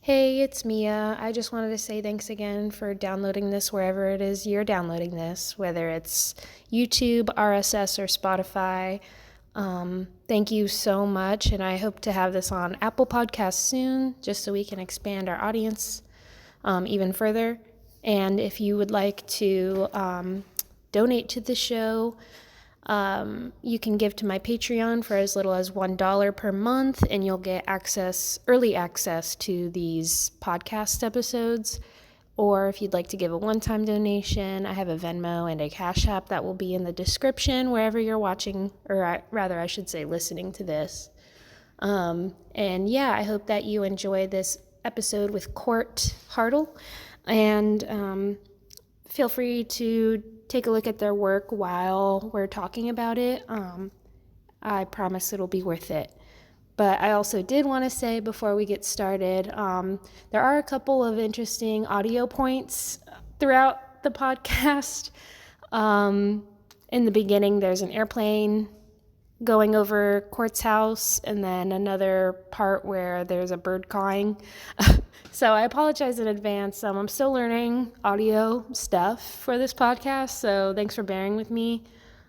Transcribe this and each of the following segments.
Hey, it's Mia. I just wanted to say thanks again for downloading this wherever it is you're downloading this, whether it's YouTube, RSS, or Spotify. Thank you so much, and I hope to have this on Apple Podcasts soon, just so we can expand our audience even further. And if you would like to donate to the show, you can give to my Patreon for as little as $1 per month, and you'll get early access to these podcast episodes. Or if you'd like to give a one-time donation, I have a Venmo and a cashapp that will be in the description wherever you're watching, or rather, I should say, listening to this. And yeah, I hope that you enjoy this episode with CORT HARTLE, and feel free to take a look at their work while we're talking about it. I promise it'll be worth it. But I also did want to say before we get started, there are a couple of interesting audio points throughout the podcast. In the beginning, there's an airplane going over Court's house, and then another part where there's a bird cawing. So I apologize in advance. I'm still learning audio stuff for this podcast, so thanks for bearing with me.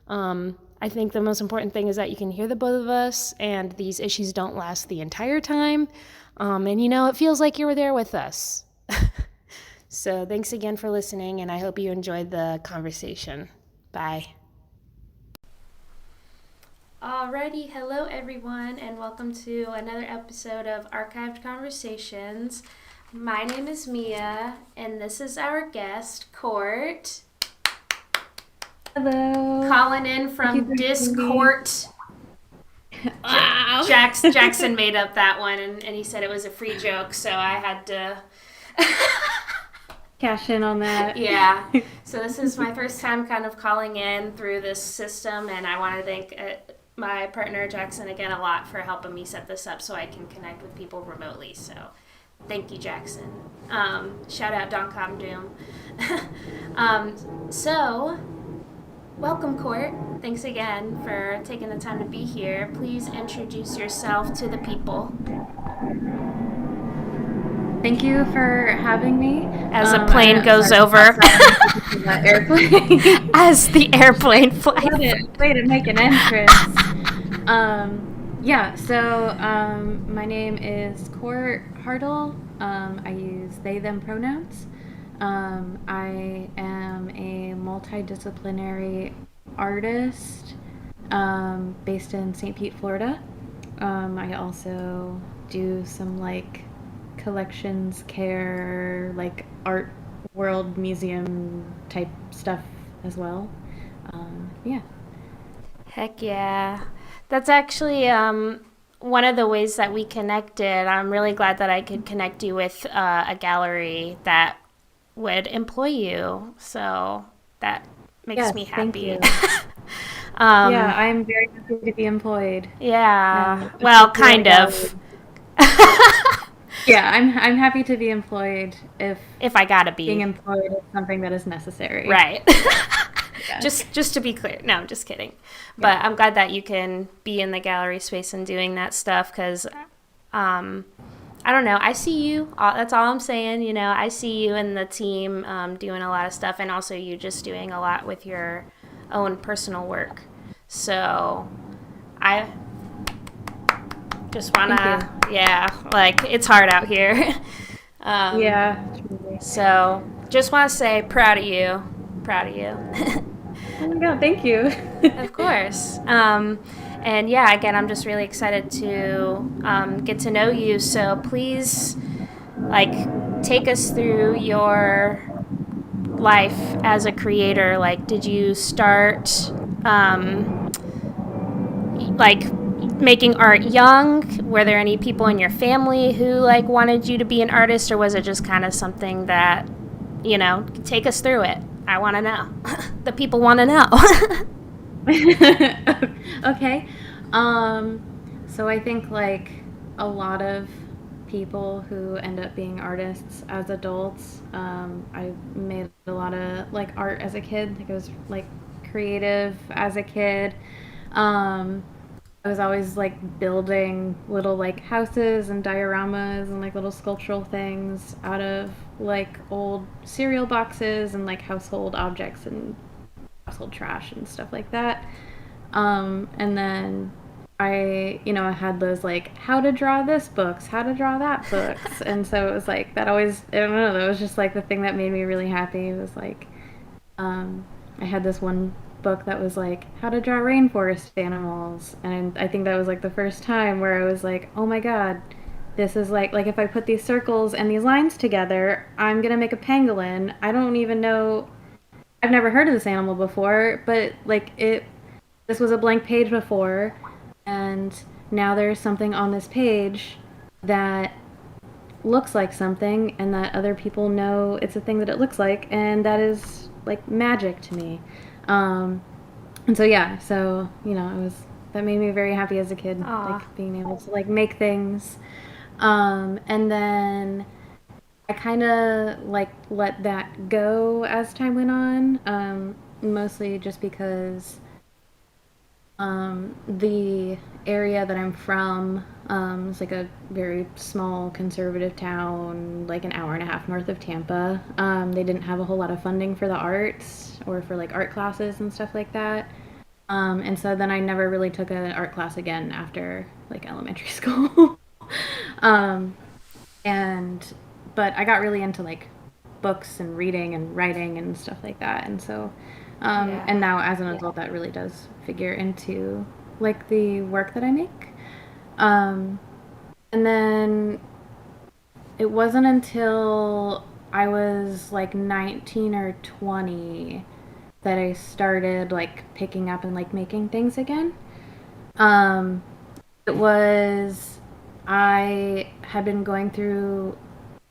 I think the most important thing is that you can hear the both of us, and these issues don't last the entire time. And it feels like you were there with us. So thanks again for listening, and I hope you enjoyed the conversation. Bye. Alrighty, hello everyone, and welcome to another episode of Archived Conversations. My name is Mia, and this is our guest, Court. Hello. Calling in from Discord. Wow. Jackson made up that one, and he said it was a free joke, so I had to cash in on that. Yeah. So this is my first time kind of calling in through this system, and I want to thank my partner Jackson again a lot for helping me set this up so I can connect with people remotely. So thank you, Jackson. Shout out Doncom Doom. So welcome, Court. Thanks again for taking the time to be here. Please introduce yourself to the people. Thank you for having me. As a plane goes over. Airplane. As the airplane flies. Way to make an entrance. So my name is Court HARTLE. I use they, them pronouns. I am a multidisciplinary artist based in St. Pete, Florida. I also do some collections care, art world museum type stuff as well. Heck yeah. That's actually one of the ways that we connected. I'm really glad that I could connect you with a gallery that would employ you. So that makes me happy. Thank you. I'm very happy to be employed. Yeah. Well, kind of. Yeah, I'm happy to be employed if I gotta be. Being employed is something that is necessary. Right. Yeah. Just to be clear. No, I'm just kidding. But I'm glad that you can be in the gallery space and doing that stuff because, I don't know. I see you. That's all I'm saying. I see you and the team doing a lot of stuff, and also you just doing a lot with your own personal work. So I just wanna, it's hard out here. So just want to say proud of you. Oh my God, thank you. Of course. And again, I'm just really excited to get to know you. So please, take us through your life as a creator. Did you start, making art young? Were there any people in your family who wanted you to be an artist, or was it just kind of something that, take us through it? I want to know. The people want to know. Okay. So I think a lot of people who end up being artists as adults, I made a lot of art as a kid. I was creative as a kid. I was always like building little like houses and dioramas and like little sculptural things out of like old cereal boxes and like household objects and household trash and stuff like that. And then I had those like how to draw this books, how to draw that books. And so it was like that always, I don't know, that was just like the thing that made me really happy. It was like, um, I had this one book that was like how to draw rainforest animals. And I think that was like the first time where I was like, oh my God, this is like if I put these circles and these lines together, I'm going to make a pangolin. I don't even know, I've never heard of this animal before, but this was a blank page before, and now there's something on this page that looks like something, and that other people know it's a thing that it looks like, and that is like magic to me. Um, and so yeah, so it was that made me very happy as a kid, Aw. like being able to like make things. And then I kind of like let that go as time went on, mostly just because the area that I'm from is like a very small conservative town, like an hour and a half north of Tampa. They didn't have a whole lot of funding for the arts or for like art classes and stuff like that. And so then I never really took an art class again after like elementary school. um, and but I got really into like books and reading and writing and stuff like that, and so Yeah. and now as an adult that really does figure into like the work that I make. Um, and then it wasn't until I was like 19 or 20 that I started like picking up and like making things again. Um, it was I had been going through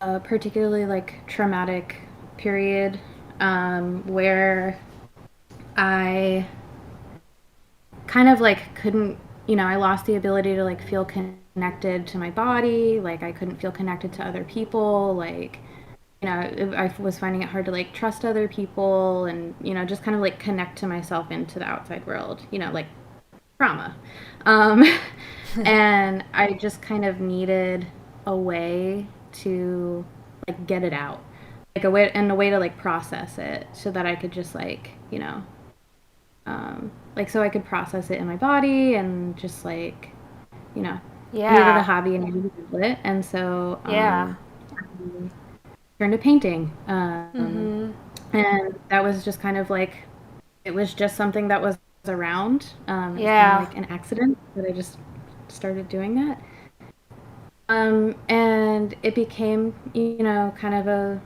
a particularly like traumatic period where I kind of like couldn't, I lost the ability to like feel connected to my body. Like I couldn't feel connected to other people. Like, I was finding it hard to like trust other people and, just kind of like connect to myself into the outside world, like trauma. Um, and I just kind of needed a way to like get it out, like a way to like process it so that I could just like, like so I could process it in my body and just like, you know, I needed a Yeah. hobby and needed to do it. And so Yeah. I turned to painting. Mhm. And that was just kind of like, it was just something that was around. It was kind of Yeah. like an accident that I just started doing that. And it became, kind of a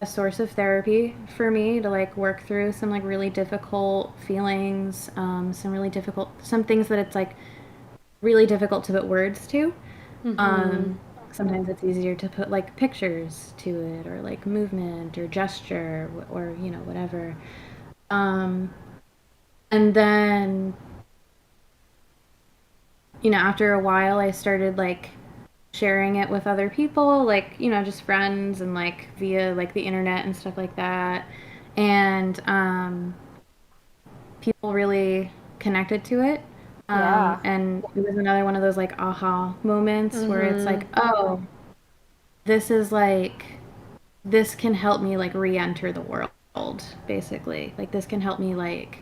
source of therapy for me to like work through some like really difficult feelings, some things that it's like really difficult to put words to. Mhm. Um, Sometimes it's easier to put like pictures to it or like movement or gesture or whatever. Um, and then after a while, I started like sharing it with other people, like, just friends and like via like the internet and stuff like that. And people really connected to it. Yeah. And it was another one of those like aha moments where it's Mhm. like, oh, this is like, this can help me like re enter the world, basically. Like, this can help me like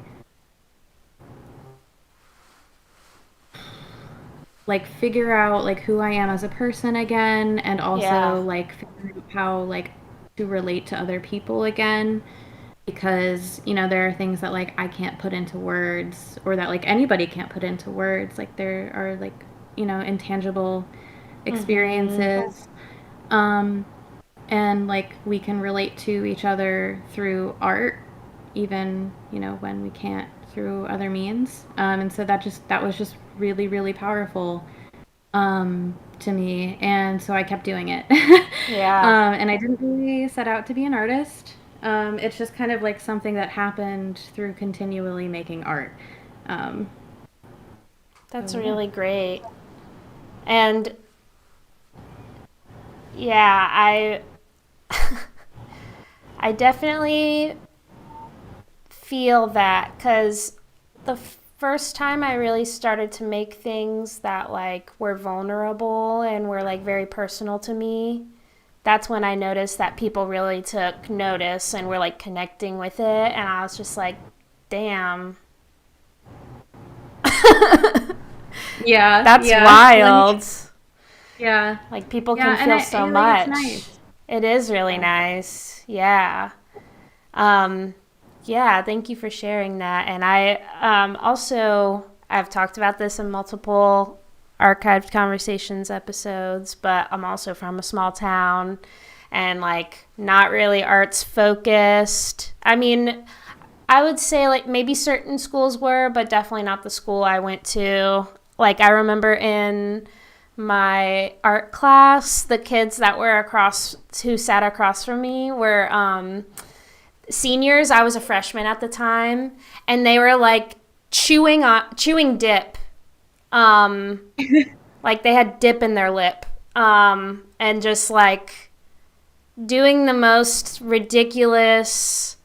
figure out like who I am as a person again and Yeah. also like figure out how like to relate to other people again because there are things that like I can't put into words or that like anybody can't put into words, like there are like intangible Mhm. experiences, um and like we can relate to each other through art even when we can't through other means, and so that was just really really powerful to me, and so I kept doing it. Yeah. And I didn't really set out to be an artist. It's just kind of like something that happened through continually making art. Um, That's so yeah. really great. And yeah, I definitely feel that cuz the first time I really started to make things that like were vulnerable and were like very personal to me, that's when I noticed that people really took notice and were like connecting with it. And I was just like, damn, Yeah, that's yeah, wild. yeah, Like people yeah, can and feel so like it's much. nice. It is really Yeah. nice. Yeah. Um, yeah, thank you for sharing that. And I've talked about this in multiple archived conversations episodes, but I'm also from a small town and like not really arts focused. I mean, I would say like maybe certain schools were, but definitely not the school I went to. Like I remember in my art class, the kids that were across who sat across from me were seniors. I was a freshman at the time, and they were like chewing dip. Um, like they had dip in their lip, and just like doing the most ridiculous,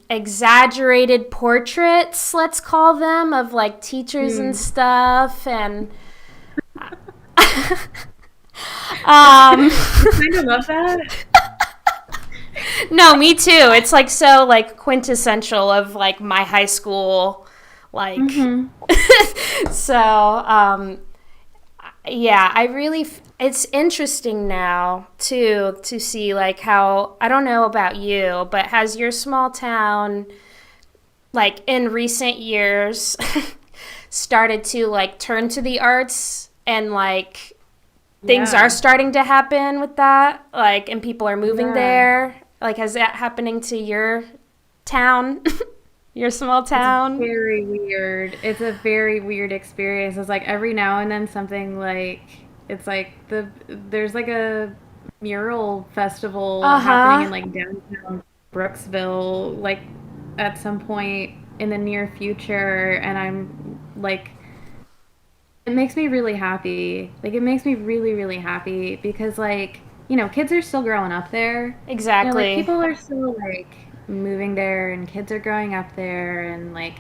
exaggerated portraits, let's call them, of like teachers and Hmm. stuff, and I kind of love that. no, me too. It's like so like quintessential of like my high school, like Mm-hmm. so yeah, it's interesting now too to see like how, I don't know about you, but has your small town like in recent years started to like turn to the arts and like things are Yeah, starting to happen with that, like, and people are moving yeah. there? Like, is that happening to your town, your small It's town? very weird. It's a very weird experience. It's like every now and then something like it's like there's like a mural festival Uh happening in huh. like downtown Brooksville like at some point in the near future and I'm like it makes me really happy. Like it makes me really really happy because like, kids are still growing up there. Like Exactly. people are still like moving there and kids are growing up there and like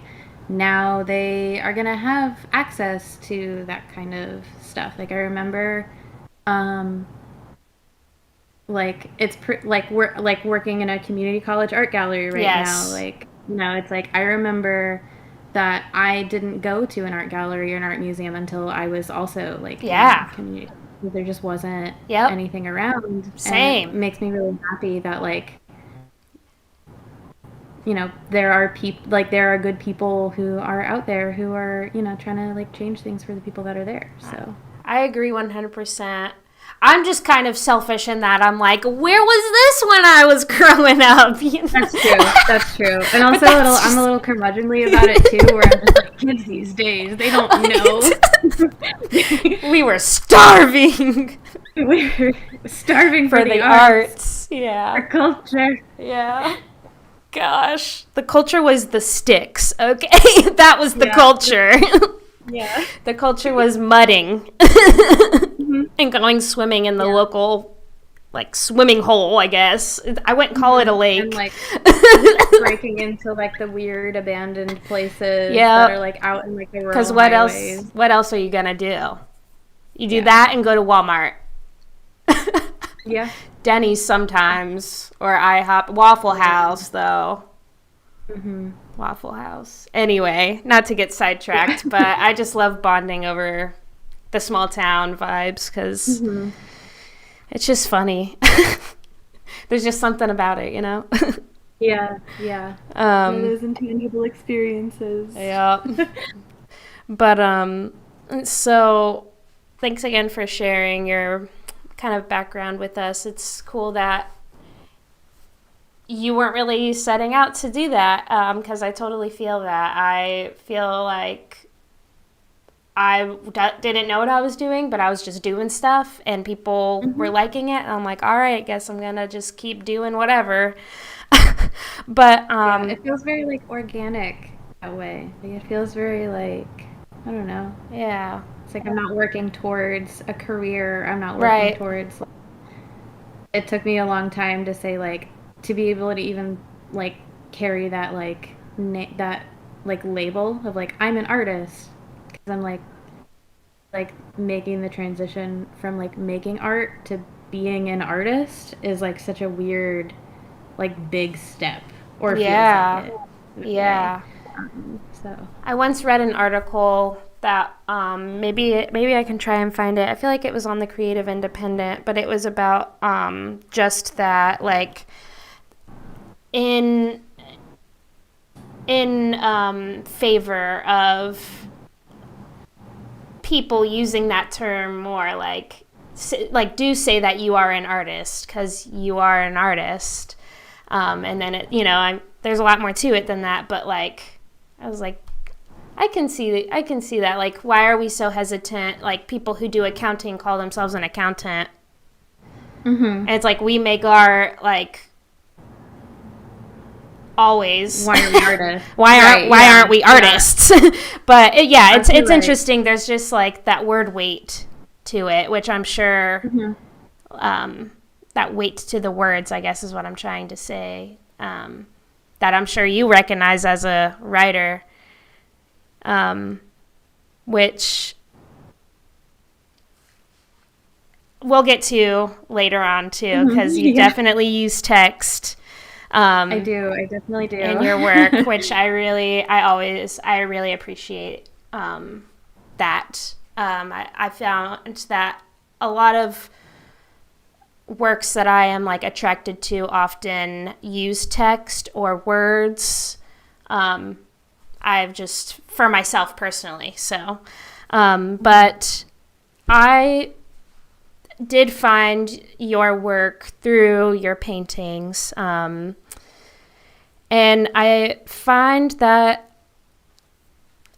now they are going to have access to that kind of stuff. Like I remember um like like we're like working in a community college art gallery right now. Yes. Like, it's like I remember that I didn't go to an art gallery or an art museum until I was also like in Yeah. community. There just wasn't Yep. anything around, and it Same. makes me really happy that like there are good people who are out there who are trying to like change things for the people that are there. So I agree 100%. I'm just kind of selfish in that I'm like, where was this when I was growing up? You know? that's true. That's true. And But also that's I'm a just little curmudgeonly about it too, where I'm just like, kids these days, they don't know. we were starving We're starving for for the the arts, arts. Yeah. for culture. Yeah. Gosh. The culture was the sticks, okay? That was the Yeah. culture. Yeah. The culture was mudding Hmm. and going swimming in the Yeah. local, like, swimming hole, I guess. I wouldn't call it a Hmm. And lake. like breaking into like the weird abandoned places that are Yep. like out in like the Because rural highways. what else are you going to do? You do Yeah. that and go to Walmart. Yeah. Denny's sometimes, or IHOP. Waffle House, though. Hmm. Waffle House. Anyway, not to get Yeah. sidetracked, but I just love bonding over the small town vibes because Hmm. it's just funny. There's just something about it, you know? Yeah. Yeah. One of um, those intangible experiences. yeah. But, so thanks again for sharing your kind of background with us. It's cool that you weren't really setting out to do that, because I totally feel that. I feel like didn't know what I was doing, but I was just doing stuff and people were Hmm. liking it. And I'm like, all right, guess I'm going to just keep doing whatever. But, Yeah, it feels very like organic that way. Like it feels very like I don't know. yeah, It's like I'm not working towards a career. I'm not working right. towards it took me a long time to say like to be able to even like carry that like that like label of like I'm an artist because I'm like making the transition from like making art to being an artist is like such a weird like big step, or feels like Yeah. it that way. Yeah. So I once read an article that maybe I can try and find it. I feel like it was on the Creative Independent, but it was about just that, like in favor of people using that term more, like do say that you are an artist because you are an artist, and then there's a lot more to it than that. But like, I was like, I can see that. Like, why are we so hesitant? Like, people who do accounting call themselves an accountant, mm-hmm. and it's like we make art like always. Why are we artists? Why aren't we artists? But it's Right. interesting. There's just like that word weight to it, which I'm sure Mm-hmm. that weight to the words, I guess, is what I'm trying to say. That I'm sure you recognize as a writer, which we'll get to later on too, Mm-hmm. because you Yeah. definitely use text I do. I definitely in do. your work, which I really appreciate that. I found that a lot of works that I am like attracted to often use text or words. I've just for myself personally. So, but I did find your work through your paintings. And I find that,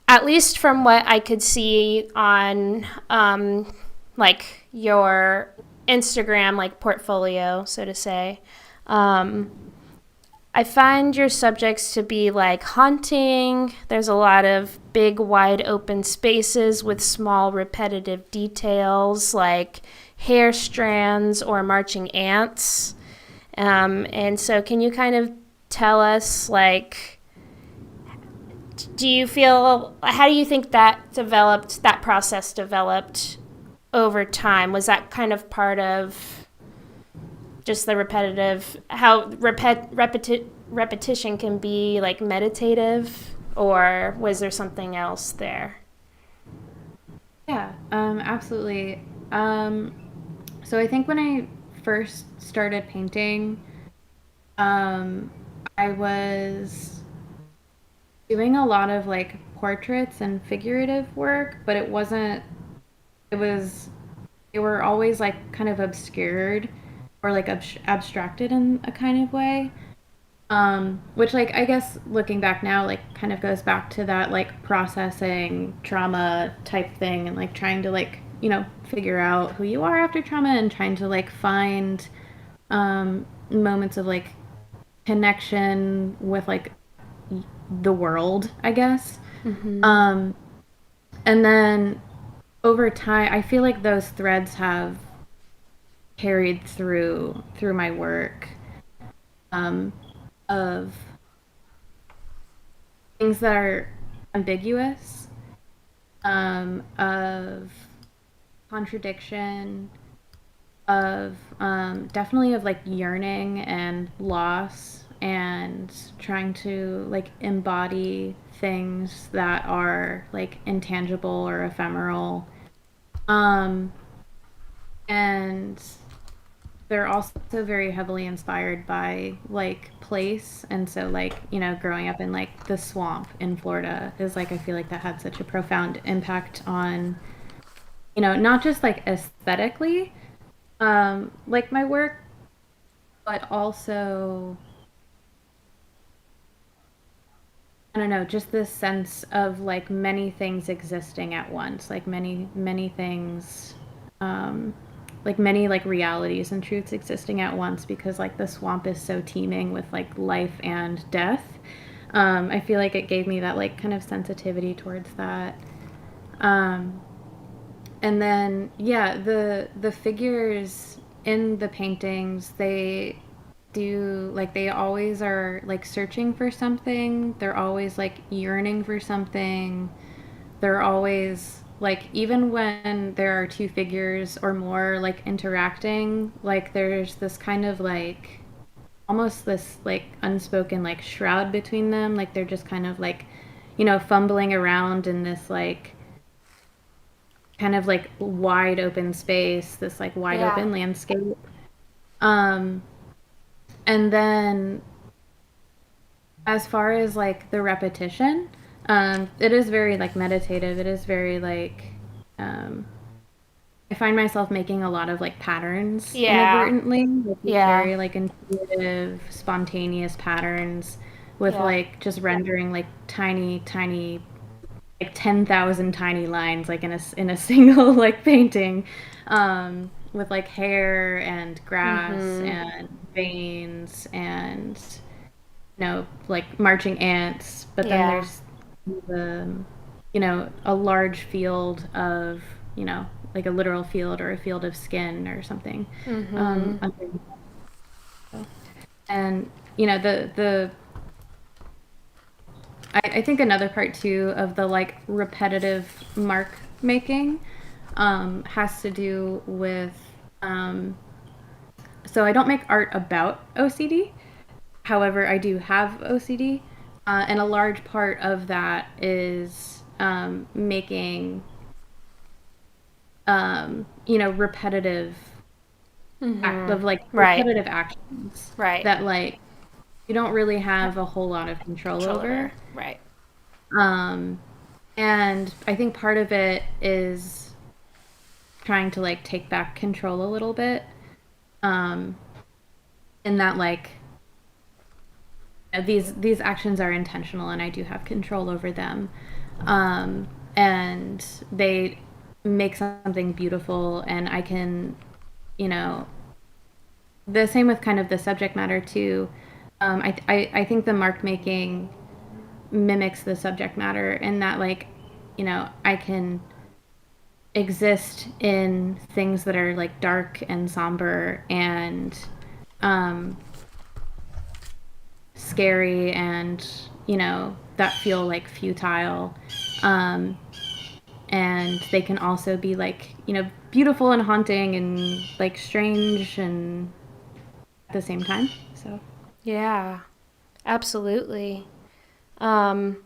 at least from what I could see on like your Instagram, like portfolio, so to say, I find your subjects to be like haunting. There's a lot of big, wide open spaces with small, repetitive details like hair strands or marching ants. And so, can you kind of tell us, like, how do you think that process developed over time? Was that kind of part of just the repetition can be like meditative, or was there something else there? Yeah, absolutely. Um, so I think when I first started painting, um, I was doing a lot of like portraits and figurative work, but it was, they were always like kind of obscured or like abstracted in a kind of way. Which like I guess looking back now, like kind of goes back to that like processing trauma type thing and like trying to like, figure out who you are after trauma and trying to like find moments of like connection with like the world, I guess. Mm-hmm. Um, and then over time, I feel like those threads have carried through my work, um, of things that are ambiguous, of contradiction, of definitely of like yearning and loss and trying to like embody things that are like intangible or ephemeral. Um, and they're also very heavily inspired by like place, and so like growing up in like the swamp in Florida is like I feel like that had such a profound impact on not just like aesthetically like my work, but also I don't know, just this sense of like many things existing at once, like many things, um, like many like realities and truths existing at once because like the swamp is so teeming with like life and death. I feel like it gave me that like kind of sensitivity towards that. Um, and then yeah, the figures in the paintings, they do, like, they always are like searching for something. They're always like yearning for something. They're always like, even when there are two figures or more like interacting, like there's this kind of like almost this like unspoken like shroud between them. Like they're just kind of like, fumbling around in this like kind of like wide open space, this like wide Yeah. open landscape. Um, and then as far as like the repetition, it is very like meditative. It is very like, um, I find myself making a lot of like patterns Yeah. inadvertently, like these Yeah. very like intuitive, spontaneous patterns with Yeah. like just rendering like tiny, tiny, like 10,000 tiny lines like in a single like painting, with like hair and grass Mhm. and veins and like marching ants, but then Yeah. there's the, a large field of, like a literal field or a field of skin or something. Mhm. Underneath. And, the I think another part too of the like repetitive mark making, has to do with, so I don't make art about OCD. However, I do have OCD, and a large part of that is, making, repetitive Mhm. Right. repetitive actions Right. that like you don't really have a whole lot of control Control over. over. Right. Um, and I think part of it is trying to like take back control a little bit, um, in that like these actions are intentional and I do have control over them. And they make something beautiful, and I can, you know, the same with kind of the subject matter too. I think the mark making mimics the subject matter in that like, I can exist in things that are like dark and somber and, um, scary and, that feel like futile. Um, and they can also be like, beautiful and haunting and like strange and at the same time. So, Yeah. Absolutely. Um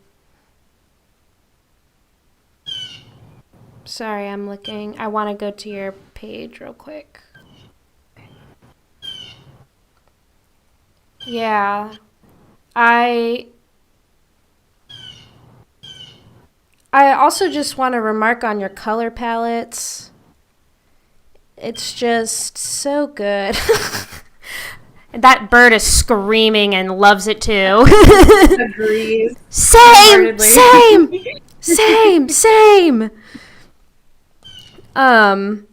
Sorry, I'm looking. I want to go to your page real quick. Yeah. I I also just want to remark on your color palettes. It's just so good. That bird is screaming and loves it too. agrees Same, wholeheartedly. same, same, same. Um,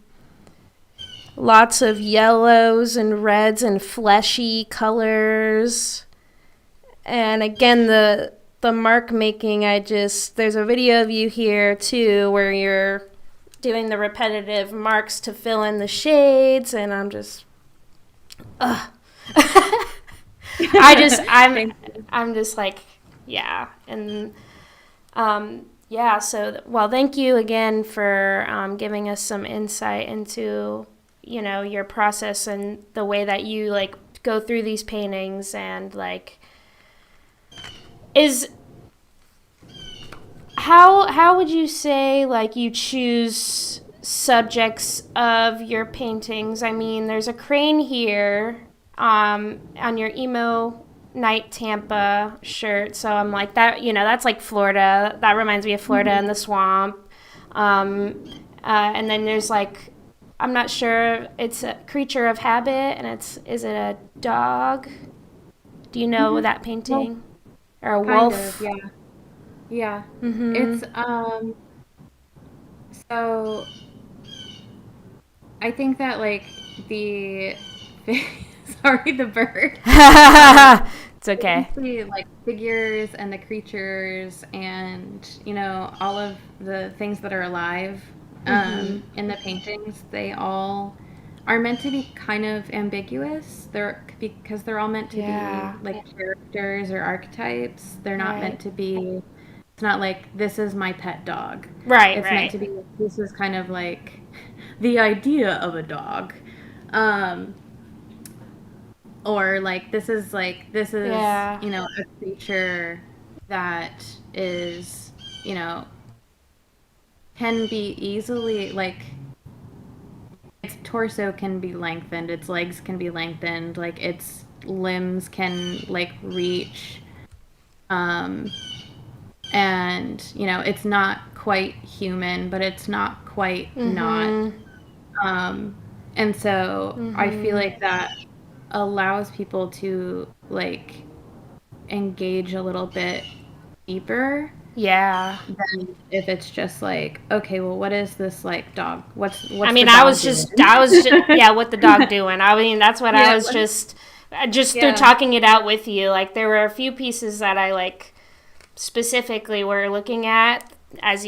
Lots of yellows and reds and fleshy colors. And again, the mark making, there's a video of you here too where you're doing the repetitive marks to fill in the shades, and I'm just, ugh. I just I'm Thank you. I'm just like, yeah. And yeah, so well, thank you again for giving us some insight into, your process and the way that you like go through these paintings. And like, is how would you say like you choose subjects of your paintings? I mean, there's a crane here on your emo night Tampa shirt, so I'm like, that, that's like Florida. That reminds me of Florida and the swamp. um, and then there's like, I'm not sure, it's a creature of habit, and is it a dog? Do you know Mm-hmm. that Well, painting? Or a kind of, wolf? yeah. Yeah. Mm-hmm. It's, so I think that like the sorry, the bird. Um, It's okay. the like figures and the creatures and all of the things that are alive, Mm-hmm. in the paintings, they all are meant to be kind of ambiguous. Because they're all meant to Yeah. be like characters or archetypes. They're not Right. meant to be. It's not like this is my pet dog. Right, It's meant right. to be. This is kind of like the idea of a dog. Um, or this is Yeah. a creature that is can be easily like its torso can be lengthened, its legs can be lengthened, like its limbs can like reach, um and it's not quite human, but it's not quite not. Mhm. And so I feel Mhm. like that allows people to like engage a little bit deeper Yeah. than if it's just like, okay, well, what is this like dog? I What's the mean, dog doing? yeah, what the dog doing? I mean, that's what I Yeah, was just through yeah, talking it out with you. Like, there were a few pieces that I like specifically were looking at as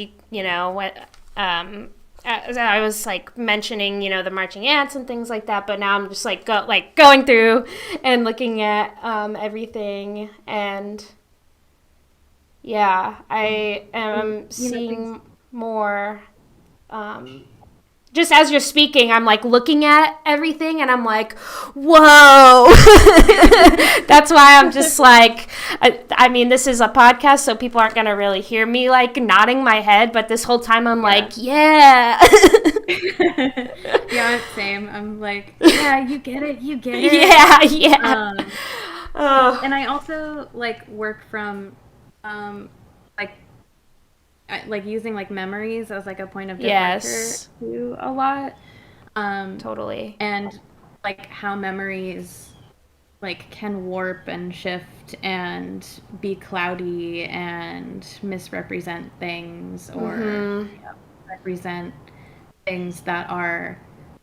what, as I was like mentioning, the marching ants and things like that. But now I'm just like going through and looking at everything, and yeah, I am things. seeing more. Just as you're speaking, I'm like looking at everything and I'm like, whoa. That's why I'm just like, I mean, this is a podcast, so people aren't going to really hear me like nodding my head. But this whole time I'm like, yeah. Yeah, same. I'm like, yeah, you get it, you get it. Yeah, yeah. Um, Oh, and I also like work from, like like using like memories as like a point of departure yes, too a lot. Um, totally. and like how memories like can warp and shift and be cloudy and misrepresent things, or Mm-hmm. represent things that are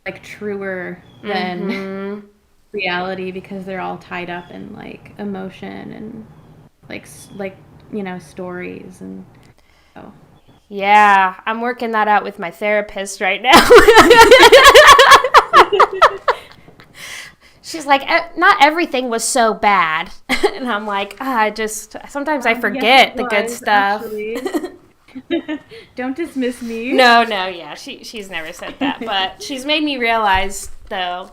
like truer than Mm-hmm. reality because they're all tied up in like emotion and like stories and so. Yeah, I'm working that out with my therapist right now. She's like, not everything was so bad. And I'm like, sometimes I Yes, it forget the good was stuff. actually. Don't dismiss me. No, yeah, she's never said that. But she's made me realize, though,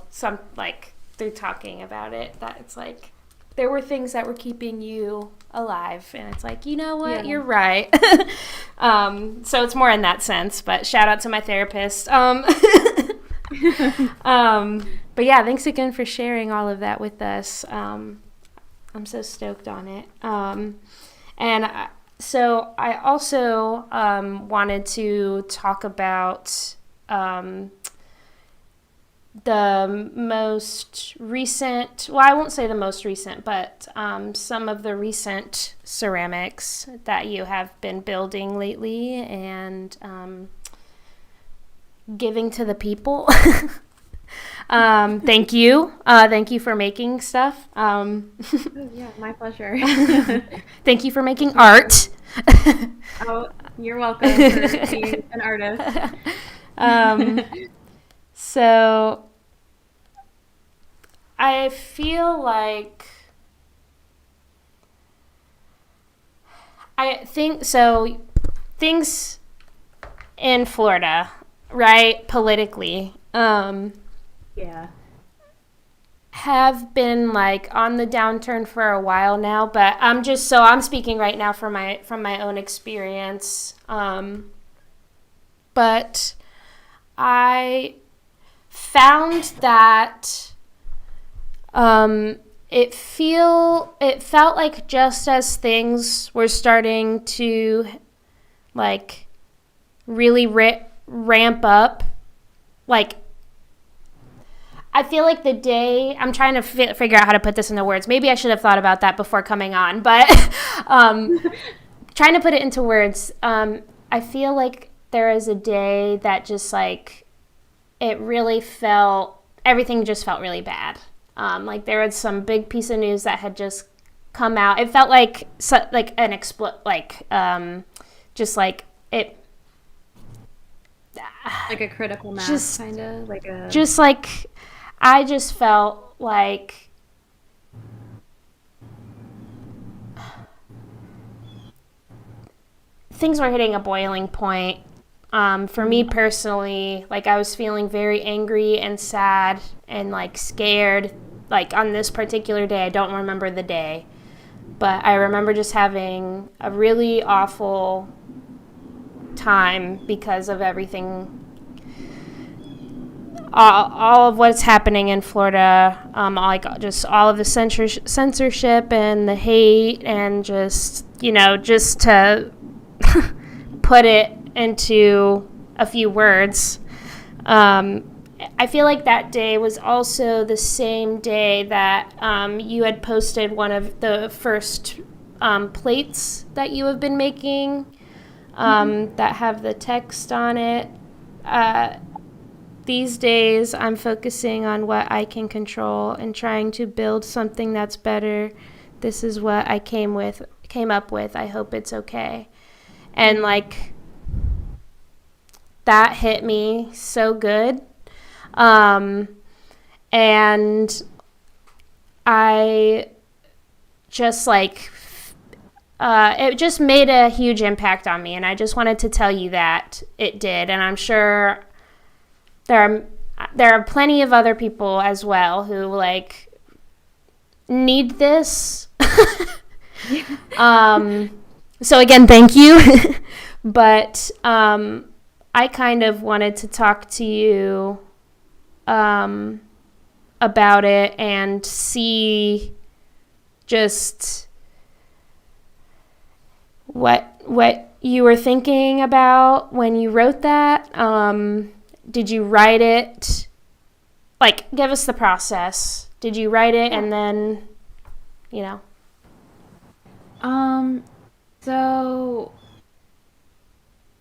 through talking about it, that it's like, there were things that were keeping you alive. And it's like, you know what? Yeah. You're right. So it's more in that sense. But shout out to my therapist. But yeah, thanks again for sharing all of that with us. I'm so stoked on it. So I also wanted to talk about the most recent, well, I won't say the most recent, but some of the recent ceramics that you have been building lately and giving to the people. Thank you. Thank you for making stuff. Yeah, my pleasure. Thank you for making art. Oh, you're welcome for being an artist. So I feel like I think so things in Florida, right, politically, Yeah. have been like on the downturn for a while now, but I'm speaking right now from my own experience. But I found that it felt like just as things were starting to like really ramp up, like I feel like the day I'm trying to figure out how to put this into words. Maybe I should have thought about that before coming on, but trying to put it into words. I feel like there is a day that just like everything just felt really bad. Like there was some big piece of news that had just come out. It felt like just like it Like a critical mass, just kind of like a. just like I just felt like things were hitting a boiling point. For me Mm, personally, like I was feeling very angry and sad and like scared. Like on this particular day, I don't remember the day, but I remember just having a really awful time because of everything, all of what's happening in Florida, like just all of the censorship and the hate, and just just to put it into a few words. I feel like that day was also the same day that you had posted one of the first plates that you have been making mhm. that have the text on it. Uh, these days, I'm focusing on what I can control and trying to build something that's better. This is what I came up with. I hope it's okay. And Mm. like that hit me so good. Um, and I just like it just made a huge impact on me, and I just wanted to tell you that it did. And I'm sure there are plenty of other people as well who like need this. Yeah. um, so again, thank you. But I kind of wanted to talk to you um, about it and see just what you were thinking about when you wrote that. Did you write it? Like, give us the process. Did you write it Yeah. and then, you know? Um. So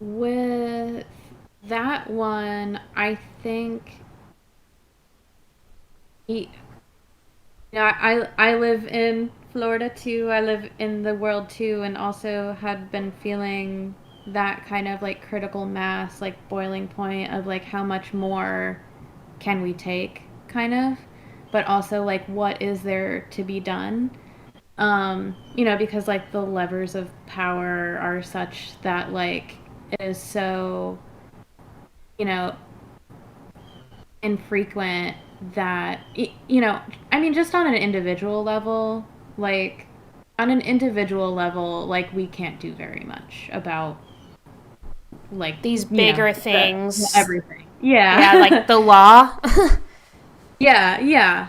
with that one, I think. You know, I live in Florida too. I live in the world too, and also had been feeling that kind of like critical mass, like boiling point of like how much more can we take, kind of, but also like what is there to be done. Because like the levers of power are such that like it is so, you know, infrequent that I mean, just on an individual level, like like we can't do very much about like These bigger things. everything. Yeah, like Yeah. the law. Yeah, yeah.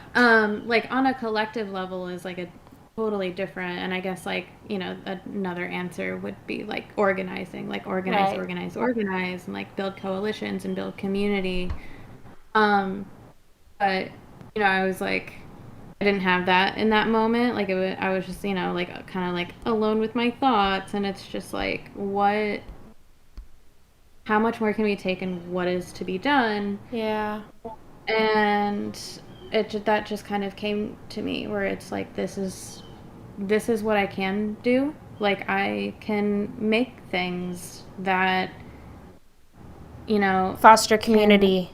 Like on a collective level is like a totally different, and I guess like, another answer would be like organizing, like organize, Right. organize, organize, and like build coalitions and build community. Um, but I was like, I didn't have that in that moment. Like I was just, like kind of like alone with my thoughts, and it's just like, how much more can we take, and what is to be done? Yeah. And that just kind of came to me where it's like, this is what I can do. Like I can make things that Foster can community.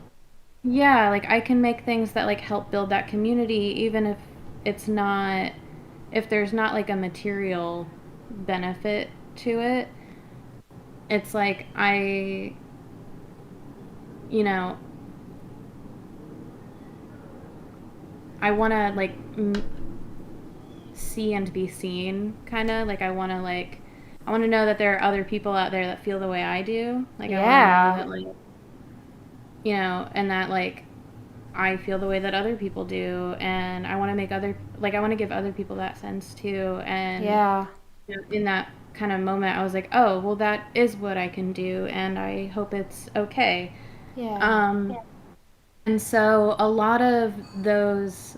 yeah, like I can make things that like help build that community, even if it's not if there's not like a material benefit to it. It's like you know I want to like see and be seen, kind of like I want to know that there are other people out there that feel the way I do. Like I want to know Yeah. that like and that like I feel the way that other people do, and I want to I want to give other people that sense too. And Yeah. in that kind of moment, I was like, oh, well, that is what I can do, and I hope it's okay. Yeah. Um, and so a lot of those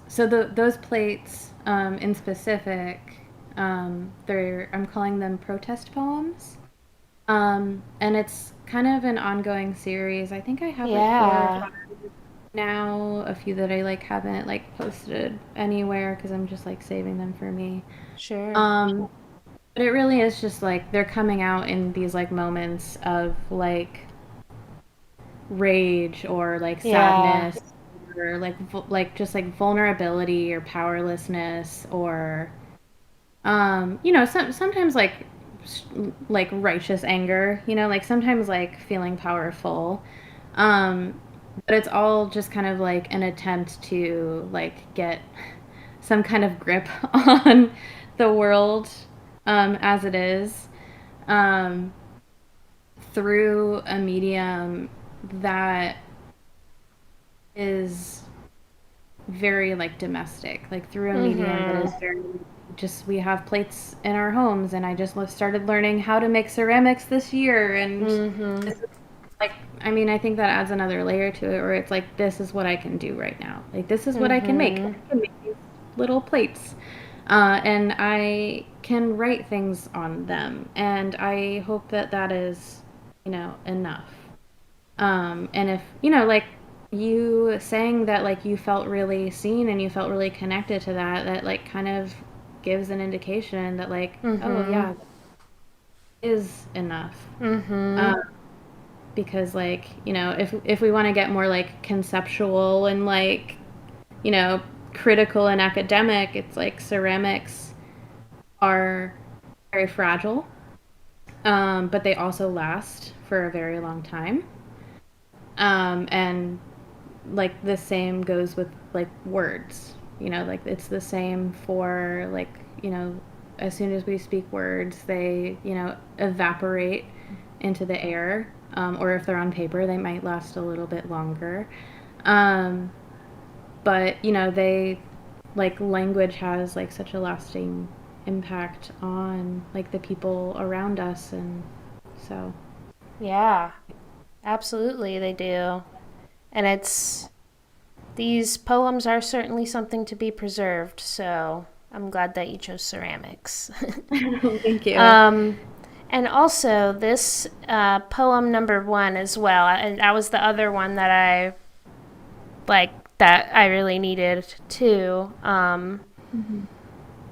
plates in specific, I'm calling them protest poems. And it's kind of an ongoing series. I think I have like four or Yeah. five now, a few that I like haven't like posted anywhere because I'm just like saving them for me. Sure. Um, but it really is just like they're coming out in these like moments of like rage or like Yeah. sadness or like just like vulnerability or powerlessness or sometimes like righteous anger, like sometimes like feeling powerful. Um, but it's all just kind of like an attempt to like get some kind of grip on the world as it is um, through a medium that is very like domestic, like through a medium that Mm-hmm. is very just we have plates in our homes, and I just started learning how to make ceramics this year, and Mm-hmm. this is like I mean I think that adds another layer to it, where it's like this is what I can do right now, like this is what I can make. Mm-hmm. I can make these little plates, and I can write things on them, and I hope that that is enough. And if, like you saying that, like you felt really seen and you felt really connected to that, that like kind of gives an indication that, like, oh, Mm-hmm. yeah, is enough. Mm-hmm. Um, because, like, if we want to get more like conceptual and like, you know, critical and academic, it's like ceramics are very fragile, but they also last for a very long time. And like the same goes with like words, like it's the same for like as soon as we speak words, they evaporate into the air, or if they're on paper they might last a little bit longer, um, but they like language has like such a lasting impact on like the people around us, and so Yeah, absolutely they do. And these poems are certainly something to be preserved, so I'm glad that you chose ceramics. thank you. um, and also, this poem number one as well, and that was the other one that I really needed too. Mhm.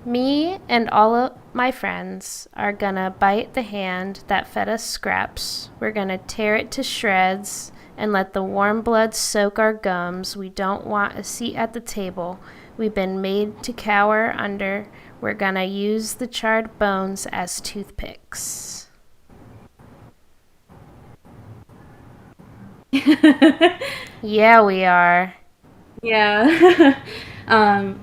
Me and all of my friends are gonna bite the hand that fed us scraps. We're gonna tear it to shreds and let the warm blood soak our gums. We don't want a seat at the table. We've been made to cower under. We're gonna use the charred bones as toothpicks. Yeah, we are. Yeah.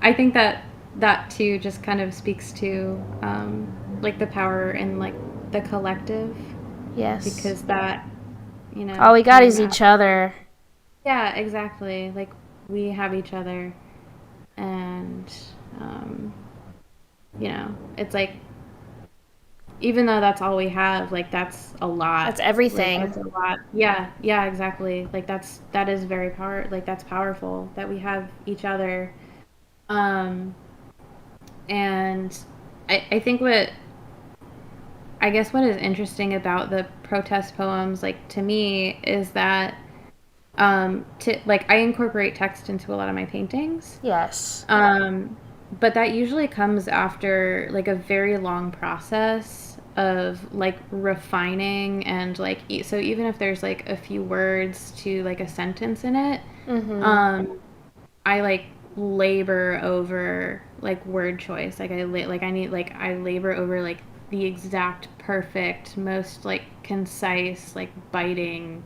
I think that that too just kind of speaks to like the power in like the collective, Yes. because that, All we got came is out. each other. Yeah, exactly. Like we have each other, and it's like even though that's all we have, like that's a lot. That's Like everything. that's a lot. Yeah, yeah, exactly. Like that is very like that's powerful that we have each other. Um, and I think I guess what is interesting about the protest poems, like to me, is that to like I incorporate text into a lot of my paintings. Yes. Um, but that usually comes after like a very long process of like refining, and like so even if there's like a few words to like a sentence in it, Mm-hmm. um, I like labor over like word choice. Like I labor over like the exact perfect, most like concise, like biting,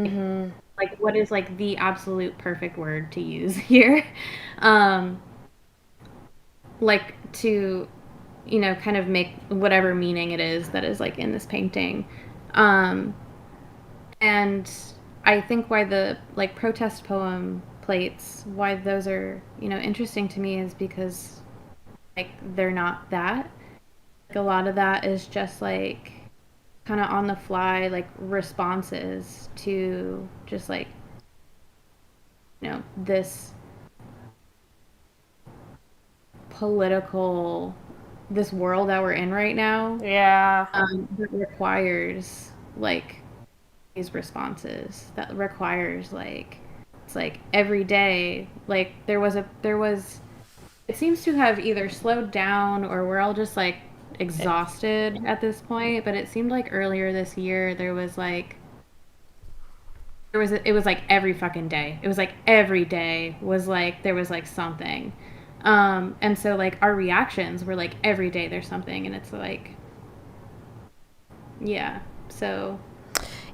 like, Mm-hmm. like what is like the absolute perfect word to use here. Um, like to kind of make whatever meaning it is that is like in this painting. Um, and I think why the like protest poem plates, why those are interesting to me, is because like they're not that. Like a lot of that is just like kind of on the fly like responses to just like this political, this world that we're in right now, Yeah. that requires like these responses, that requires like it's like every day, like there was it seems to have either slowed down or we're all just like exhausted at this point, but it seemed like earlier this year there it was like every fucking day. It was like every day was like there was like something. And so like our reactions were like every day there's something, and it's like, yeah. So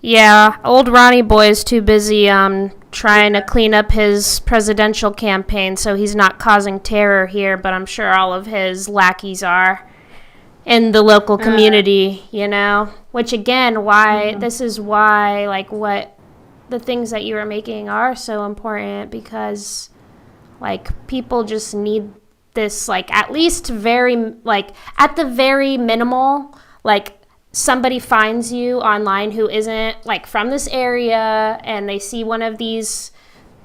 Yeah, old Ronnie Boy is too busy trying to clean up his presidential campaign, so he's not causing terror here, but I'm sure all of his lackeys are in the local community, you know? Which again, this is why like what the things that you are making are so important, because like people just need this, like at least very like at the very minimal, like somebody finds you online who isn't like from this area and they see one of these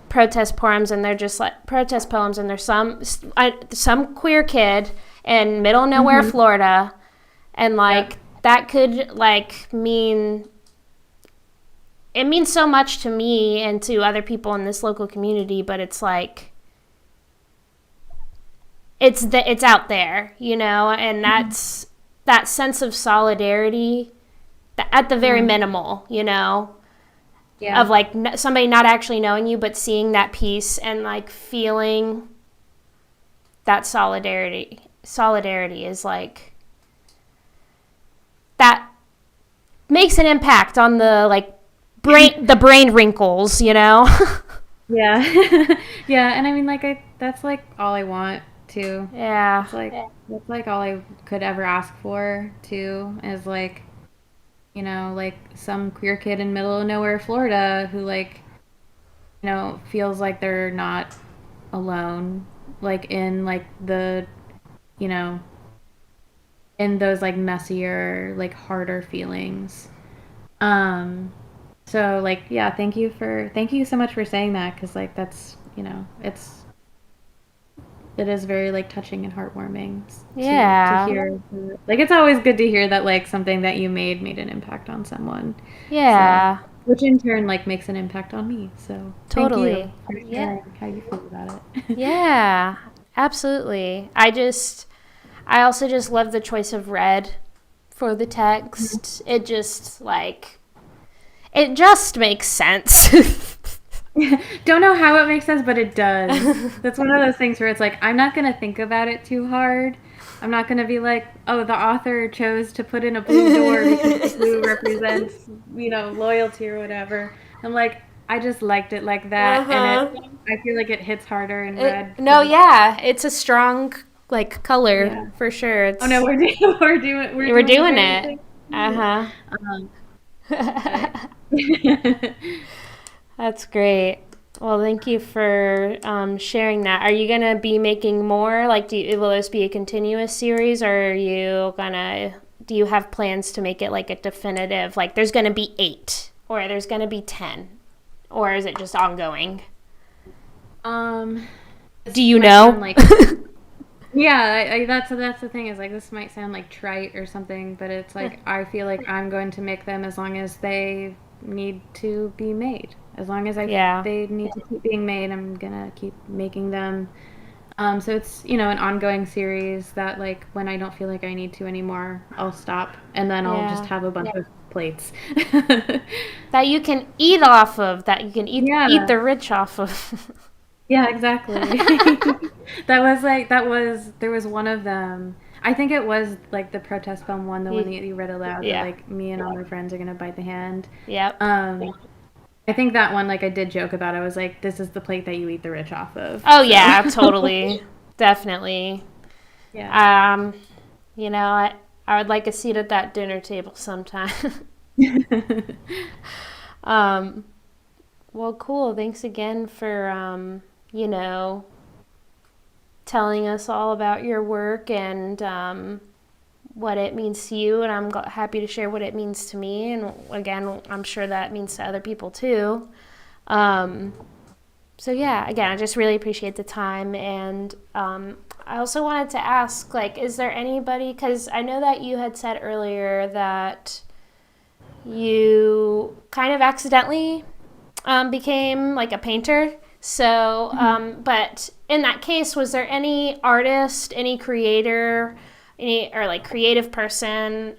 protest poems and they're just like protest poems and there's some queer kid in middle nowhere Florida, and like that could like mean, it means so much to me and to other people in this local community, but it's like it's out there, you know, and that's that sense of solidarity at the very minimal, you know, of like somebody not actually knowing you, but seeing that piece and like feeling that solidarity. Solidarity is like, that makes an impact on the like the brain wrinkles, you know? yeah. Yeah, and I mean like that's like all I want too. Yeah. It's like that's like all I could ever ask for too, is like, you know, like some queer kid in middle of nowhere Florida who like, you know, feels like they're not alone, like in like the, you know, in those like messier, like harder feelings. So like, yeah, thank you so much for saying that, because like that's, you know, it is very like touching and heartwarming to hear. Like it's always good to hear that like something that you made an impact on someone. Yeah. So, which in turn like makes an impact on me. So Totally. thank you for sharing how you feel about it. Yeah. Absolutely. I also just love the choice of red for the text. It just like, it just makes sense. Don't know how it makes sense, but it does. That's one of those things where it's like, I'm not going to think about it too hard. I'm not going to be like, oh, the author chose to put in a blue door because blue represents, you know, loyalty or whatever. I'm like, I just liked it like that, and I feel like it hits harder in red. No, yeah, it's a strong like color for sure. Oh no, we're doing it. That's great. Well, thank you for sharing that. Are you gonna be making more? Like, will this be a continuous series, or do you have plans to make it like a definitive? Like, there's gonna be 8, or there's gonna be 10, or is it just ongoing? Do you know? Like, yeah, that's the thing, is like, this might sound like trite or something, but it's like, I feel like I'm going to make them as long as they need to be made. As long as they need to keep being made, I'm gonna keep making them. So it's, you know, an ongoing series that like when I don't feel like I need to anymore, I'll stop, and then I'll just have a bunch of plates that you can eat off of, that you can eat the rich off of. Yeah, exactly. There was one of them. I think it was like the protest poem one, the one that you read aloud. That, like, me and all my friends are gonna bite the hand. Yep. I think that one, like, I did joke about. I was like, this is the plate that you eat the rich off of. Oh, so. Yeah, totally. Definitely. Yeah. You know, I would like a seat at that dinner table sometime. Well, cool. Thanks again for, you know, telling us all about your work and what it means to you, and I'm happy to share what it means to me, and again, I'm sure that means to other people too. So yeah, again, I just really appreciate the time, and I also wanted to ask, like, is there anybody, because I know that you had said earlier that you kind of accidentally became like a painter, so but in that case, was there any artist, any creator, or like creative person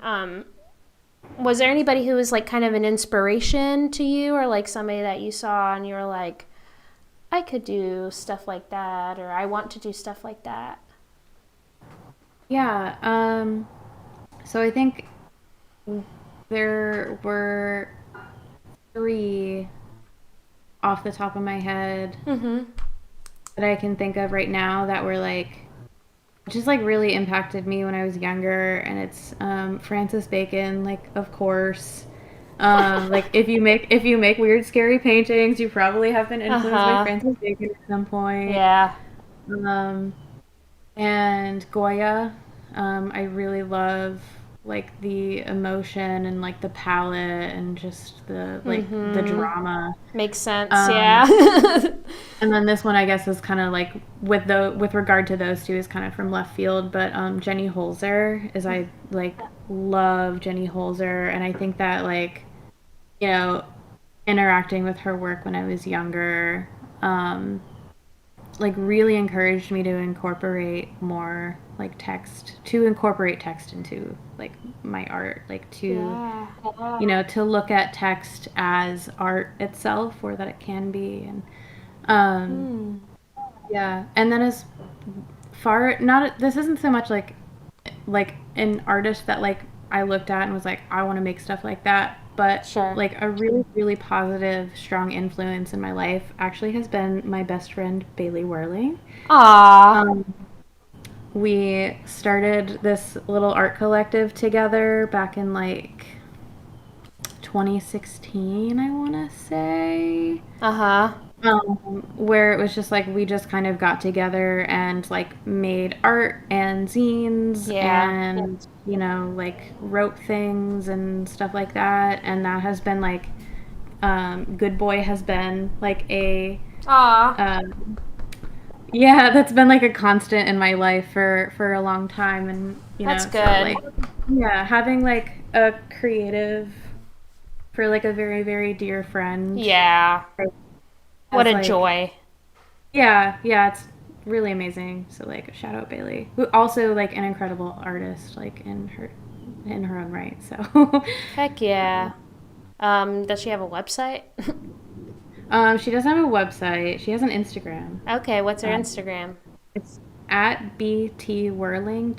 Was there anybody who was like kind of an inspiration to you, or like somebody that you saw and you were like, I could do stuff like that, or I want to do stuff like that? Yeah. So I think there were three off the top of my head Mm-hmm. that I can think of right now that were like just like really impacted me when I was younger, and it's Francis Bacon, like of course. Like if you make weird scary paintings, you probably have been influenced by Uh-huh. Francis Bacon at some point. Yeah. Um, and Goya. I really love like the emotion and like the palette and just the Mm-hmm. drama. Makes sense, Um, yeah. and then this one, I guess, is kind of like with regard to those two is kind of from left field. But Jenny Holzer is I like love Jenny Holzer, and I think that like you know interacting with her work when I was younger, like really encouraged me to incorporate more like text into like my art, like to Yeah. to look at text as art itself, or that it can be, and Hmm. yeah. And then as far not this isn't so much like an artist that like I looked at and was like I want to make stuff like that, but Sure. like a really really positive strong influence in my life actually has been my best friend Bailey Whirling. Aw. um, we started this little art collective together back in like 2016, I want to say. Uh-huh. Where it was just like we just kind of got together and like made art and zines Yeah. and like wrote things and stuff like that, and that has been like Good Boy has been like a Aw. um, yeah, that's been like a constant in my life for a long time, and That's so good. like yeah, having like a creative for like a very very dear friend Yeah. What as a like joy. yeah, it's really amazing. So like shout out Bailey, who also like an incredible artist, like in her own right. So Heck yeah. Does she have a website? she doesn't have a website. She has an Instagram. Okay, what's her Um, Instagram? it's at BT Whirling,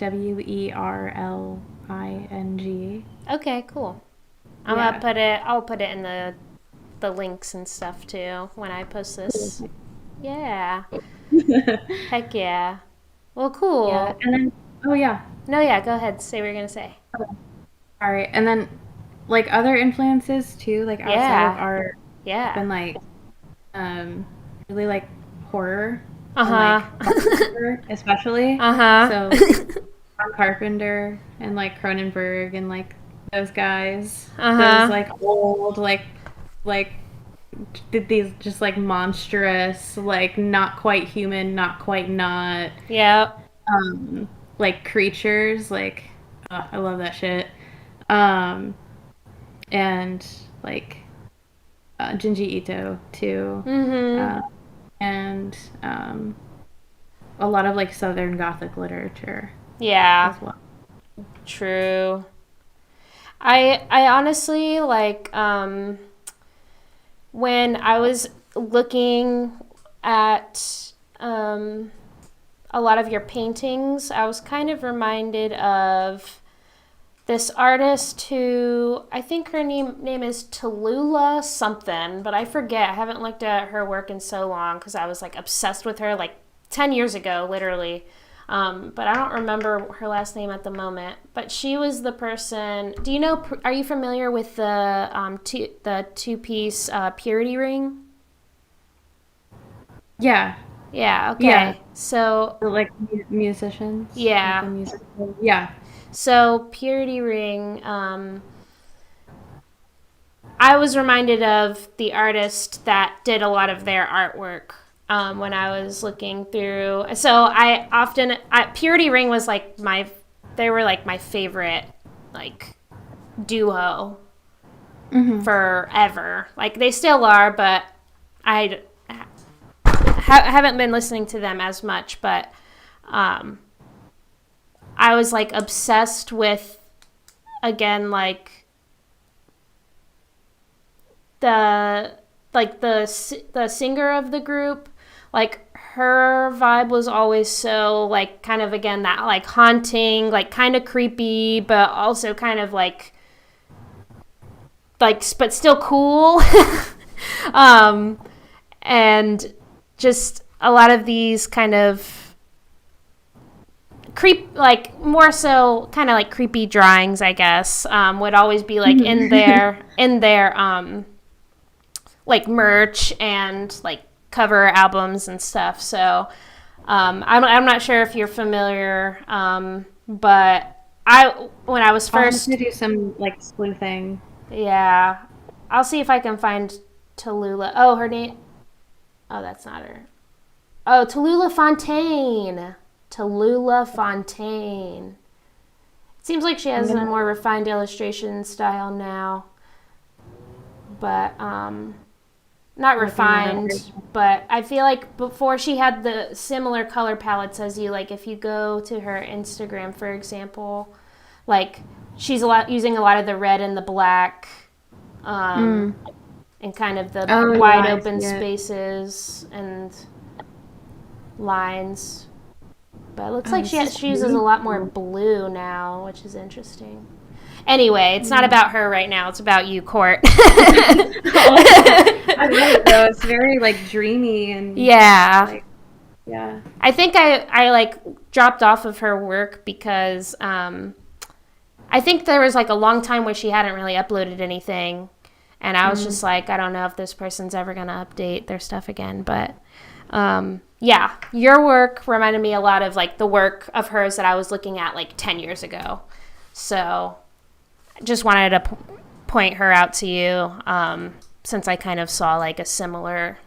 WERLING. Okay, cool. Yeah. I'll put it in the links and stuff too when I post this. Yeah. Heck yeah. Well, Yeah, cool. and then oh yeah, No, yeah, go ahead. Say what you're gonna say. all right, and then like other influences too, like outside of Yeah. art, have Yeah. been like um really like horror and like Uh-huh. horror especially. Uh-huh. So John Carpenter and like Cronenberg and like those guys, those Uh-huh. like old like these just like monstrous, like not quite human, not quite not Yep. um like creatures, like I love that shit. Um and like Junji Ito too. Mm-hmm. Uh, and a lot of like Southern Gothic literature Yeah. as well. True. I honestly like when I was looking at a lot of your paintings, I was kind of reminded of this artist who I think her name is Tallulah something, but I forget. I haven't looked at her work in so long because I was like obsessed with her like 10 years ago, literally. But I don't remember her last name at the moment. But she was the person. Do you know? Are you familiar with the two piece Purity Ring? Yeah, Yeah. yeah. Okay. So Like musicians, like the yeah. music. Yeah. So Purity Ring. I was reminded of the artist that did a lot of their artwork when I was looking through. So Purity Ring was like they were like my favorite like duo Hmm. forever. Like they still are, but I haven't been listening to them as much. But um, I was like obsessed with again like the the singer of the group, like her vibe was always so like kind of again that like haunting, like kind of creepy, but also kind of like but still cool. um, and just a lot of these kind of like more so kind of like creepy drawings, I guess, would always be like in their like merch and like cover albums and stuff. So I'm not sure if you're familiar, but when I was I'll have first, to do some like sleuthing. yeah, I'll see if I can find Tallulah. Oh, her name. Oh, that's not her. Oh, Tallulah Fontaine. Tallulah Fontaine. It seems like she I'm has a gonna more refined illustration style now, but not looking that up right refined. But I feel like before she had the similar color palettes as you. Like if you go to her Instagram, for example, like she's using a lot of the red and the black, now. and kind of the Oh yeah, wide I open see it. spaces and lines. But it looks Oh, like this is she uses a really lot more cool. blue now, which is interesting. Anyway, it's not Yeah. about her right now. It's about you, Court. I love it though. It's very like dreamy and Yeah. like yeah. I think I like dropped off of her work because I think there was like a long time where she hadn't really uploaded anything. And I was Mm. just like, I don't know if this person's ever going to update their stuff again. But yeah, your work reminded me a lot of like the work of hers that I was looking at like 10 years ago. So just wanted to point her out to you, since I kind of saw like a similar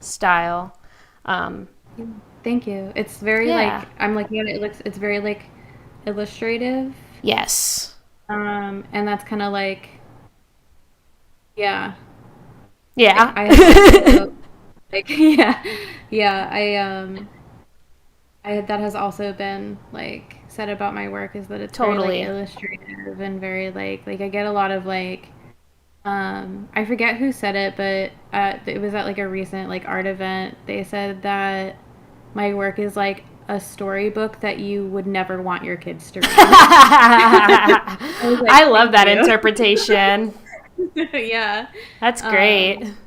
style. Um, Thank you. It's very yeah. like I'm looking at it. It's very like illustrative. Yes. And that's kind of like yeah. Yeah. I had also like yeah, yeah. I that has also been like said about my work is that it's very like Totally. illustrative and very like I get a lot of like I forget who said it, but it was at like a recent like art event. They said that my work is like a storybook that you would never want your kids to read. I was like, I love thank that you. interpretation. Yeah. That's great. Um,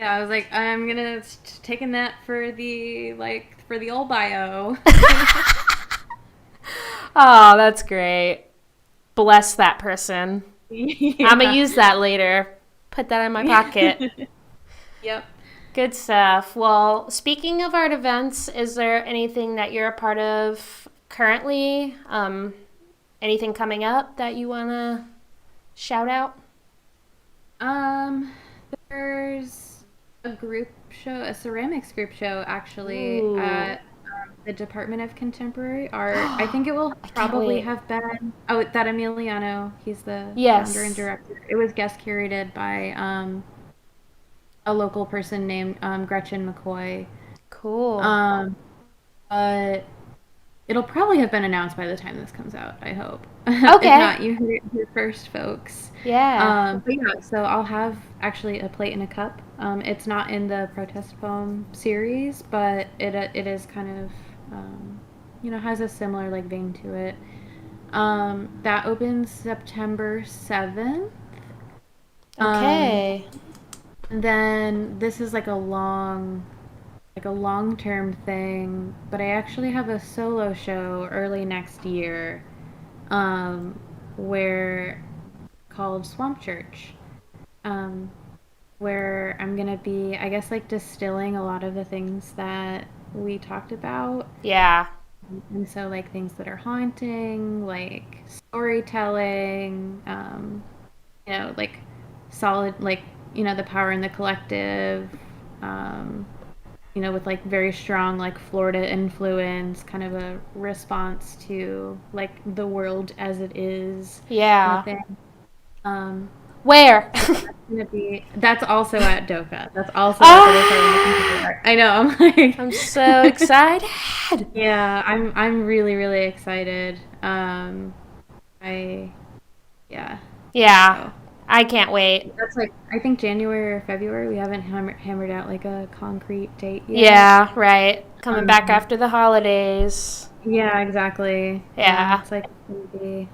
yeah, I was like, I'm gonna taking that for the like for the old bio. Oh, that's great. Bless that person. I'm going to Yeah. use that later. Put that in my pocket. Yep. Good stuff. Well, speaking of art events, is there anything that you're a part of currently? Anything coming up that you want to shout out? Um, there's a group show, a ceramics group show actually Ooh. at the Department of Contemporary Art. I think it will I can't probably wait. have been, oh, that Emiliano, he's the founder and Yes. director. It was guest curated by a local person named Gretchen McCoy. Cool. Um, but it'll probably have been announced by the time this comes out, I hope. If Okay. not, you heard it here first, folks. Yeah. But yeah, so I'll have actually a plate and a cup. It's not in the protest poem series, but it is kind of has a similar like vein to it. That opens September 7th. Um, Okay. and then this is like a long-term thing, but I actually have a solo show early next year, um, where called Swamp Church, um, where I'm gonna be, I guess, like distilling a lot of the things that we talked about, Yeah. and so like things that are haunting, like storytelling, like solid, like the power in the collective. Um, with like very strong like Florida influence, kind of a response to like the world as it is kind of Yeah. thing. Um, Where? so that's also at Doka. That's also at the Department of Contemporary Ah! Art. I know. I'm like, I'm so excited. yeah, I'm really really excited. I yeah. Yeah. So. I can't wait. That's like, I think January or February. We haven't hammered out like a concrete date yet. Yeah, right. Coming back Um, after the holidays. yeah, exactly. Yeah, Yeah. it's like gonna be.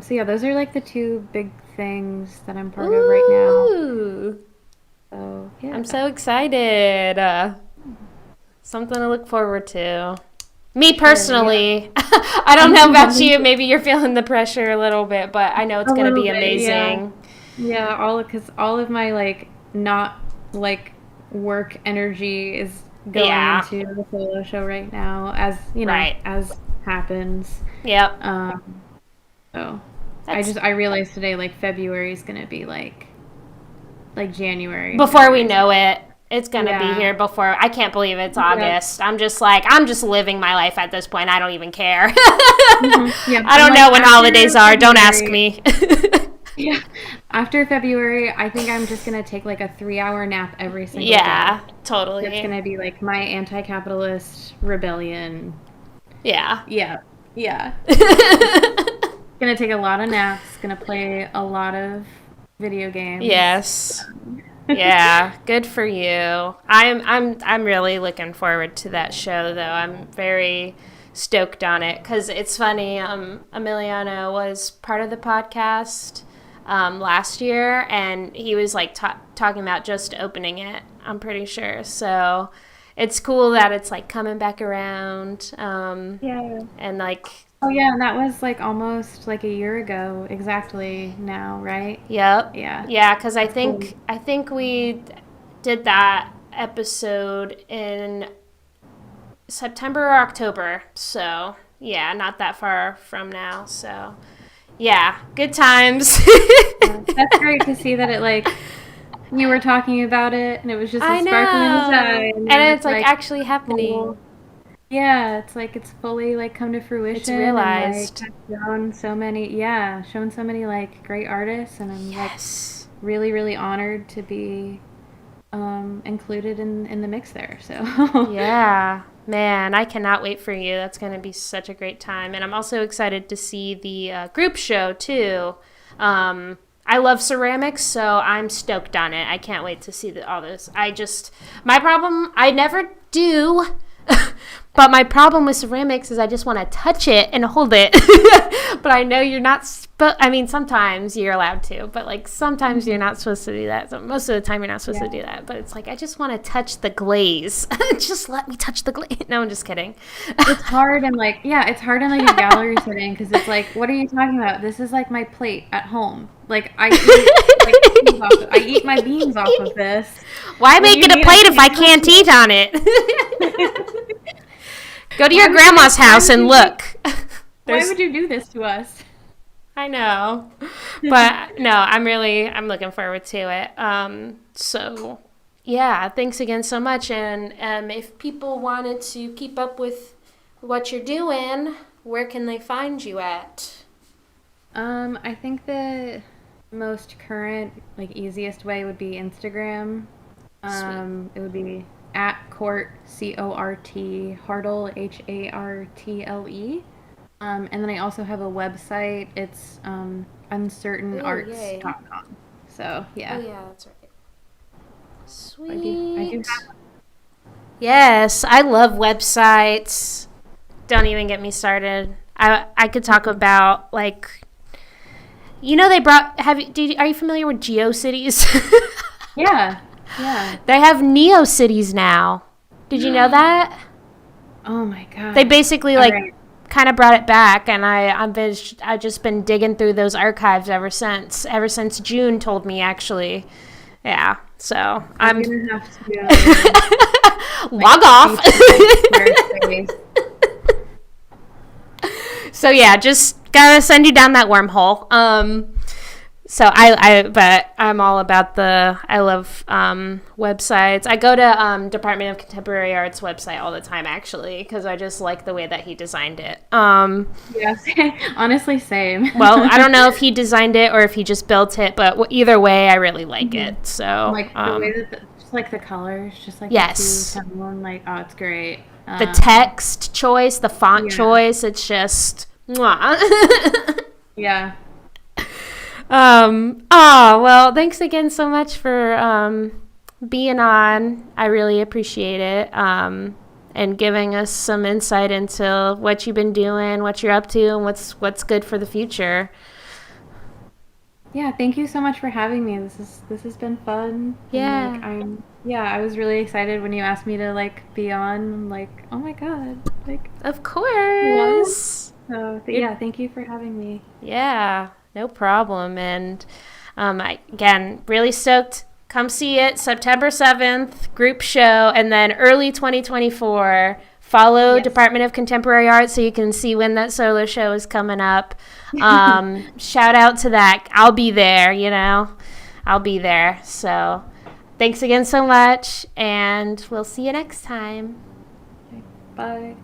So yeah, those are like the two big things that I'm part of right now. Ooh. So yeah. I'm so excited. Something to look forward to. Me Sure, yeah. personally, I don't know about you. Maybe you're feeling the pressure a little bit, but I know it's A going to little be bit, yeah. amazing. Yeah, because all of my like not like work energy is going Yeah, into the solo show right now, as you know, right. as happens. Yep. Um, so That's I realized today like February is gonna be like January and before we February is gonna know it. It's going to be yeah here before. I can't believe it's yep August. I'm just like, I'm just living my life at this point. I don't even care. yep. I I'm don't like know when holidays after are. Don't ask February. me. Yeah, after February, I think I'm just gonna take like a 3 hour nap every single day. Yeah, It's totally. gonna be like my anti-capitalist rebellion. Yeah. Yeah, yeah. Gonna take a lot of naps. Gonna play a lot of video games. Yes. Yeah, good for you. I'm really looking forward to that show though. I'm very stoked on it cuz it's funny Emiliano was part of the podcast last year and he was like talking about just opening it. I'm pretty sure. So it's cool that it's like coming back around Yeah. and like Oh yeah, and that was like almost like a year ago exactly now, right? yep. Yeah. Yeah, cuz That's cool. I think we did that episode in September or October. So, yeah, not that far from now. So, yeah, good times. Yeah. That's great to see that it like you were talking about it and it was just a I sparkle in his eye know. and And now it's it's like like actually happening. full. Yeah, it's like it's fully like come to It's fruition and like realized. has shown so many like great artists and I'm like Yes. really really honored to be included in the mix there. So Yeah. Man, I cannot wait for you. That's going to be such a great time. And I'm also excited to see the group show, too. I love ceramics, so I'm stoked on it. I can't wait to see all this. My problem, I never do. But my problem with ceramics is I just want to touch it and hold it. But I know you're not, I mean, sometimes you're allowed to, but like sometimes you're Mhm. not supposed to do that. So most of the time you're not supposed to Yeah. do that. But it's like, I just want to touch the glaze. Just let me touch the glaze. No, I'm just kidding. It's hard and like yeah, it's hard in like a gallery setting because it's like, what are you talking about? This is like my plate at home. Like I eat my beans off of this. Why What do make you it a mean I plate if I can't touch can't eat on it? it? Go to your grandma's house and look. why There's would you do this to us? I know. But no, I'm looking forward to it. So yeah, thanks again so much. And if people wanted to keep up with what you're doing, where can they find you at? I think the most current, like easiest way would be Instagram. Sweet. It would be at Court CORT Hartle HARTLE. And then I also have a website. It's Oh, yay. uncertainarts.com. So Oh yeah, yeah, that's right. I do Sweet. have. Yes, I love websites. Don't even get me started. I could talk about like they brought are you familiar with GeoCities? Yeah, yeah. They have NeoCities now. Did you know that? Oh my They gosh. basically All like right. kind of brought it back and I've just been digging through those archives ever since June told me actually. Yeah. So, I'm I'm gonna have to like log off. see some like Squarespace. So yeah, just gotta send you down that wormhole. So but I'm all about I love websites. I go to Department of Contemporary Arts website all the time actually because I just like the way that he designed it. Yes, honestly, same. Well, I don't know if he designed it or if he just built it, but either way, I really like Mhm. it. So Like the way that just like the colors, just like the two yes, tone, like oh, it's great. the text choice, the font Yeah, choice, it's just mwah. yeah. Well, thanks again so much for being on. I really appreciate it. And giving us some insight into what you've been doing, what you're up to, and what's good for the future. Yeah, thank you so much for having me. This has been fun, and like Yeah, I was really excited when you asked me to like be on. I'm like, oh my god, like of what? course. So You're, yeah, thank you for having me. yeah, no problem. And again, really stoked. Come see it September 7th, group show, and then early 2024. Follow Yes. Department of Contemporary Art so you can see when that solo show is coming up. Shout out to that. I'll be there, I'll be there. So thanks again so much, and we'll see you next time. Bye.